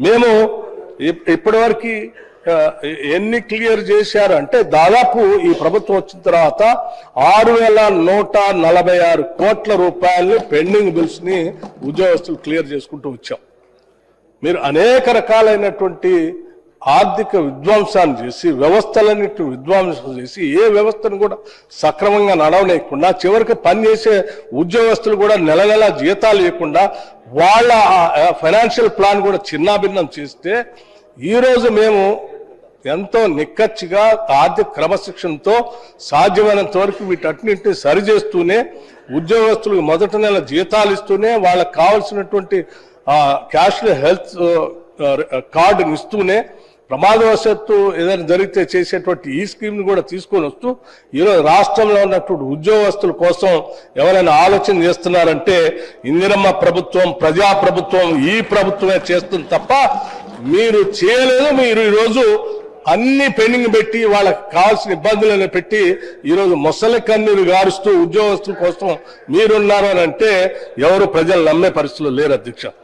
మేము ఇప్పటివరకు ఎన్ని క్లియర్ చేశారు అంటే దాదాపు ఈ ప్రభుత్వం వచ్చిన తర్వాత 6,146 కోట్ల రూపాయలు పెండింగ్ బిల్స్ ని ఉద్యోగస్తులు క్లియర్ చేసుకుంటూ వచ్చాం. మీరు అనేక రకాలైనటువంటి ఆర్థిక విధ్వంసాన్ని చేసి వ్యవస్థలన్నింటిని విధ్వంసం చేసి ఏ వ్యవస్థను కూడా సక్రమంగా నడవలేకుండా చివరికి పనిచేసే ఉద్యోగస్తులు కూడా నెల నెల జీతాలు ఇవ్వకుండా వాళ్ళ ఫైనాన్షియల్ ప్లాన్ కూడా చిన్నాభిన్నం చేస్తే ఈరోజు మేము ఎంతో నిక్కచ్చిగా ఆర్థిక క్రమశిక్షణతో సాధ్యమైనంత వరకు వీటన్నింటినీ సరిచేస్తూనే ఉద్యోగస్తులకు మొదటి నెల జీతాలు ఇస్తూనే వాళ్ళకి కావాల్సినటువంటి క్యాష్లెస్ హెల్త్ కార్డుని ఇస్తూనే ప్రమాదవశాత్తు ఏదైనా జరిగితే చేసేటువంటి ఈ స్కీమ్ని కూడా తీసుకొని వస్తూ ఈరోజు రాష్ట్రంలో ఉన్నటువంటి ఉద్యోగస్తుల కోసం ఎవరైనా ఆలోచన చేస్తున్నారంటే ఇందిరమ్మ ప్రభుత్వం ప్రజాప్రభుత్వం ఈ ప్రభుత్వమే చేస్తుంది తప్ప మీరు చేయలేదు. మీరు ఈరోజు అన్ని పెండింగ్ పెట్టి వాళ్ళకి కావాల్సిన ఇబ్బందులను పెట్టి ఈరోజు మొసలి కన్నీరు గారుస్తూ ఉద్యోగస్తుల కోసం మీరున్నారు అని అంటే ఎవరు ప్రజలు నమ్మే పరిస్థితులు లేరు అధ్యక్ష.